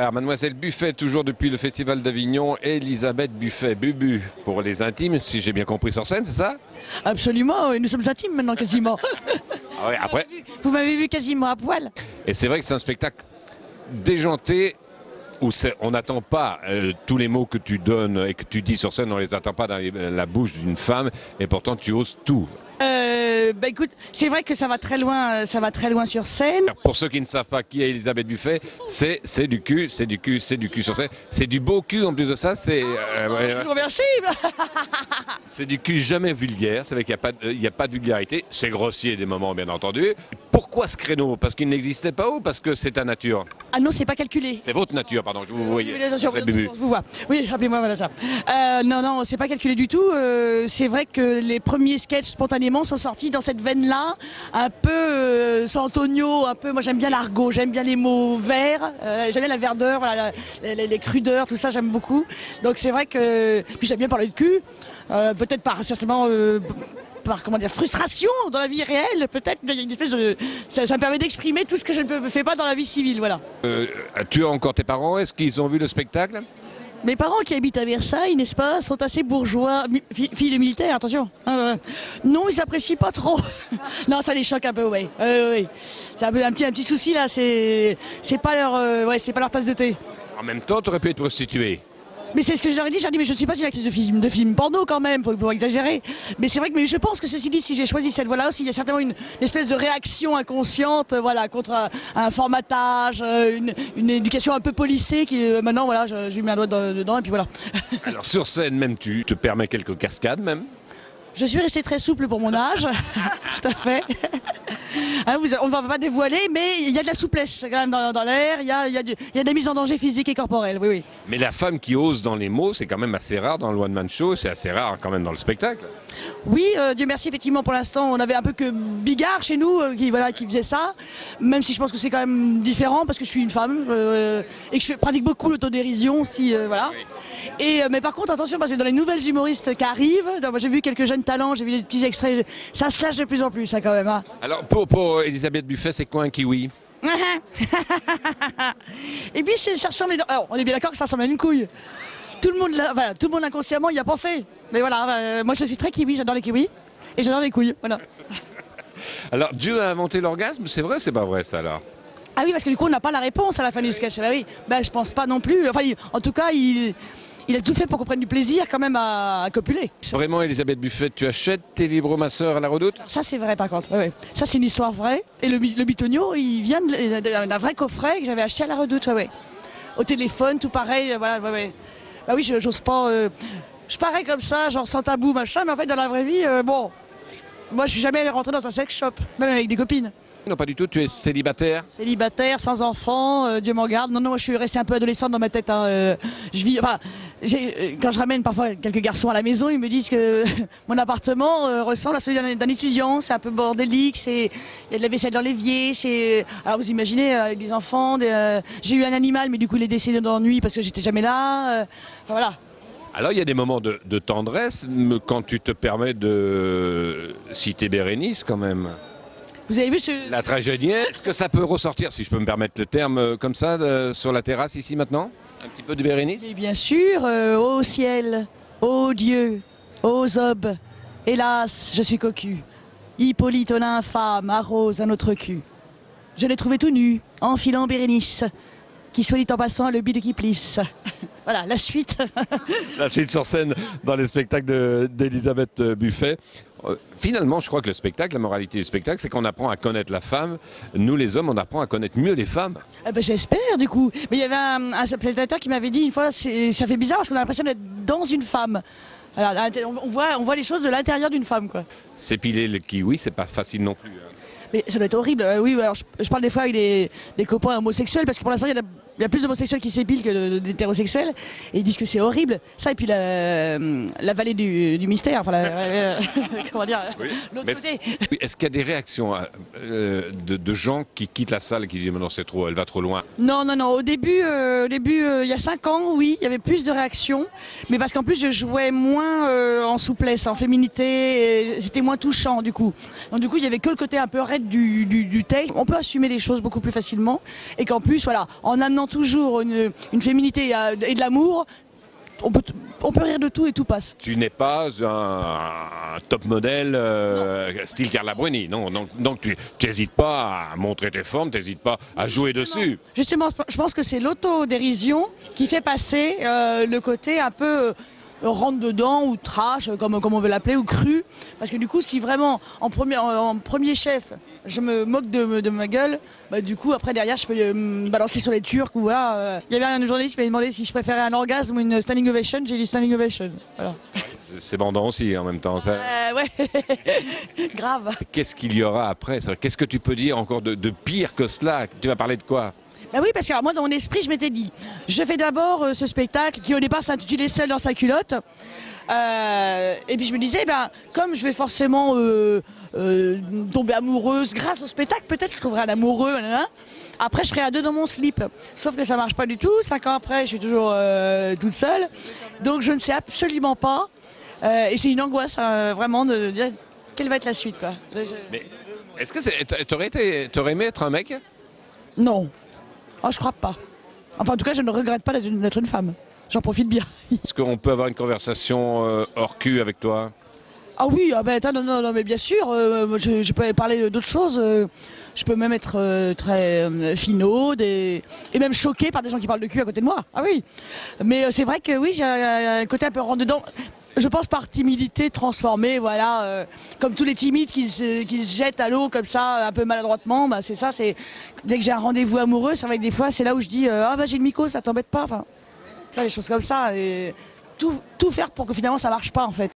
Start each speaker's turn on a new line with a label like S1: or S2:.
S1: Alors, Mademoiselle Buffet, toujours depuis le Festival d'Avignon, Elisabeth Buffet, Bubu, pour les intimes, si j'ai bien compris sur scène, c'est ça?
S2: Absolument, oui, nous sommes intimes maintenant quasiment.
S1: Ah ouais, après.
S2: Vous m'avez vu quasiment à poil.
S1: Et c'est vrai que c'est un spectacle déjanté, où on n'attend pas tous les mots que tu donnes et que tu dis sur scène, on ne les attend pas dans la bouche d'une femme, et pourtant tu oses tout.
S2: Bah écoute, c'est vrai que ça va très loin sur scène.
S1: Alors, pour ceux qui ne savent pas qui est Elisabeth Buffet, c'est du cul, c'est du cul sur scène. C'est du beau cul en plus de ça, c'est...
S2: Je vous remercie.
S1: C'est du cul jamais vulgaire, c'est vrai qu'il n'y a pas de vulgarité, c'est grossier des moments bien entendu. Pourquoi ce créneau? Parce qu'il n'existait pas ou parce que c'est ta nature?
S2: Ah non, c'est pas calculé.
S1: C'est votre nature, pardon, je vous voyais.
S2: Oui, attention, je vous vois. Oui, rappelez-moi, voilà ça. Non, c'est pas calculé du tout. C'est vrai que les premiers sketchs spontanément sont sortis dans cette veine-là, un peu Santonio, un peu. Moi, j'aime bien l'argot, j'aime bien les mots verts, j'aime bien la verdeur, voilà, les crudeurs, tout ça, j'aime beaucoup. Donc c'est vrai que puis j'aime bien parler de cul, peut-être par certainement. Par comment dire, frustration dans la vie réelle, peut-être. Il y a une espèce de, ça me permet d'exprimer tout ce que je ne fais pas dans la vie civile, voilà.
S1: Tu as encore tes parents? Est-ce qu'ils ont vu le spectacle?
S2: Mes parents qui habitent à Versailles, n'est-ce pas, sont assez bourgeois, filles de militaires, attention. Non, ils s'apprécient pas trop. Non, ça les choque un peu, ouais. C'est un petit souci là. C'est pas c'est pas leur tasse de thé.
S1: En même temps, tu aurais pu être prostituée.
S2: Mais c'est ce que je leur ai dit, mais je ne suis pas une actrice de film porno quand même, faut exagérer. Mais c'est vrai que je pense que ceci dit, si j'ai choisi cette voie-là aussi, il y a certainement une espèce de réaction inconsciente, voilà, contre un formatage, une éducation un peu policée qui maintenant, voilà, je lui mets un doigt dedans et puis voilà.
S1: Alors sur scène même, tu te permets quelques cascades même?
S2: Je suis restée très souple pour mon âge, tout à fait. Hein, on ne va pas dévoiler, mais il y a de la souplesse quand même dans l'air, il y a de la mise en danger physique et corporelle, oui.
S1: Mais la femme qui ose dans les mots, c'est quand même assez rare dans le One Man Show, c'est assez rare quand même dans le spectacle.
S2: Oui, Dieu merci, effectivement, pour l'instant, on avait un peu que Bigard chez nous qui faisait ça, même si je pense que c'est quand même différent parce que je suis une femme et que je pratique beaucoup l'autodérision, voilà.
S1: Oui.
S2: Mais par contre, attention, parce que dans les nouvelles humoristes qui arrivent, j'ai vu quelques jeunes talents, j'ai vu des petits extraits, ça se lâche de plus en plus, ça quand même. Hein.
S1: Alors pour Elisabeth Buffet, c'est quoi un kiwi?
S2: Et puis ça ressemble, alors, on est bien d'accord que ça ressemble à une couille. Tout le monde inconsciemment y a pensé. Mais voilà, moi je suis très kiwi, j'adore les kiwis et j'adore les couilles, voilà.
S1: Alors Dieu a inventé l'orgasme, c'est vrai ou c'est pas vrai ça alors?
S2: Ah oui, parce que du coup on n'a pas la réponse à la fin du sketch. Bah oui, je pense pas non plus. Enfin, en tout cas, il a tout fait pour qu'on prenne du plaisir quand même à copuler.
S1: Vraiment, Elisabeth Buffet, tu achètes tes vibromasseurs à la Redoute?
S2: Ça c'est vrai par contre, ouais. Ça c'est une histoire vraie. Et le bitonio, il vient d'un vrai coffret que j'avais acheté à la Redoute, ouais. Au téléphone, tout pareil, voilà, ouais. Bah oui, j'ose pas... je parais comme ça, genre sans tabou, machin, mais en fait dans la vraie vie, bon... Moi je suis jamais allé rentrer dans un sex shop, même avec des copines.
S1: Non, pas du tout, tu es célibataire?
S2: Célibataire, sans enfant, Dieu m'en garde. Non, moi je suis restée un peu adolescente dans ma tête. Hein. Quand je ramène parfois quelques garçons à la maison, ils me disent que mon appartement ressemble à celui d'un étudiant. C'est un peu bordélique, il y a de la vaisselle dans l'évier. Alors vous imaginez, avec des enfants, j'ai eu un animal, mais du coup il est décédé d'ennui parce que j'étais jamais là. Enfin voilà.
S1: Alors il y a des moments de tendresse quand tu te permets de citer Bérénice quand même.
S2: Vous avez vu
S1: la tragédienne, est-ce que ça peut ressortir, si je peux me permettre le terme, comme ça, sur la terrasse ici maintenant? Un petit peu de Bérénice?
S2: Et bien sûr, ô ciel, ô Dieu, ô Zob, hélas, je suis cocu. Hippolyte l'infâme arrose un autre cul. Je l'ai trouvé tout nu, enfilant Bérénice, qui soit dit en passant a le bide qui plisse. Voilà, la suite.
S1: La suite sur scène dans les spectacles d'Elisabeth Buffet. Finalement, je crois que le spectacle, la moralité du spectacle, c'est qu'on apprend à connaître la femme. Nous, les hommes, on apprend à connaître mieux les femmes.
S2: J'espère, du coup. Mais il y avait un spectateur qui m'avait dit une fois, ça fait bizarre parce qu'on a l'impression d'être dans une femme. Alors, on voit les choses de l'intérieur d'une femme, quoi.
S1: S'épiler le kiwi, c'est pas facile non plus. Hein.
S2: Mais ça doit être horrible. Oui, alors je parle des fois avec des copains homosexuels parce que pour l'instant, il y a plus d'homosexuels qui s'épilent que d'hétérosexuels. Et ils disent que c'est horrible. Ça, et puis la vallée du mystère. Enfin, comment dire,
S1: oui.
S2: L'autre côté.
S1: Est-ce qu'il y a des réactions de gens qui quittent la salle et qui disent « non, c'est trop, elle va trop loin ».
S2: Non. Au début, il y a 5 ans, oui, il y avait plus de réactions. Mais parce qu'en plus, je jouais moins en souplesse, en féminité. C'était moins touchant, du coup. Donc, du coup, il y avait que le côté un peu raide peut-être du texte, on peut assumer les choses beaucoup plus facilement. Et qu'en plus, voilà, en amenant toujours une féminité et de l'amour, on peut rire de tout et tout passe.
S1: Tu n'es pas un top modèle style Carla Bruni, non. Donc tu n'hésites pas à montrer tes formes, tu n'hésites pas à jouer dessus.
S2: Justement, je pense que c'est l'autodérision qui fait passer le côté un peu rentre dedans ou trash, comme on veut l'appeler, ou cru. Parce que du coup, si vraiment en premier chef, je me moque de ma gueule, bah, du coup, après, derrière, je peux me balancer sur les Turcs. Ou voilà. Il y avait un journaliste qui m'avait demandé si je préférais un orgasme ou une standing ovation. J'ai dit standing ovation. Voilà.
S1: C'est bandant aussi en même temps. Ça.
S2: Ouais, grave.
S1: Qu'est-ce qu'il y aura après? Qu'est-ce que tu peux dire encore de pire que cela? Tu vas parler de quoi?
S2: Ben oui, parce que alors, moi, dans mon esprit, je m'étais dit, je fais d'abord ce spectacle qui, au départ, s'intitulait Seul dans sa culotte. Et puis je me disais, ben, comme je vais forcément tomber amoureuse grâce au spectacle, peut-être que je trouverai un amoureux. Nanana. Après, je ferai à deux dans mon slip. Sauf que ça marche pas du tout. 5 ans après, je suis toujours toute seule. Donc je ne sais absolument pas. Et c'est une angoisse, vraiment, de dire quelle va être la suite, quoi.
S1: Mais est-ce que t'aurais aimé être un mec?
S2: Non. Oh, je crois pas. Enfin, en tout cas, je ne regrette pas d'être une femme. J'en profite bien.
S1: Est-ce qu'on peut avoir une conversation hors cul avec toi?
S2: Ah oui, ah ben, non, mais bien sûr. Je peux parler d'autres choses. Je peux même être très finaude et même choquée par des gens qui parlent de cul à côté de moi. Ah oui. Mais c'est vrai que oui, j'ai un côté un peu rentre-dedans. Je pense par timidité transformée, voilà, comme tous les timides qui se jettent à l'eau comme ça, un peu maladroitement, bah c'est ça, c'est dès que j'ai un rendez-vous amoureux, c'est vrai que des fois c'est là où je dis ah bah j'ai une mycose, ça t'embête pas, enfin, des choses comme ça, et tout faire pour que finalement ça marche pas en fait.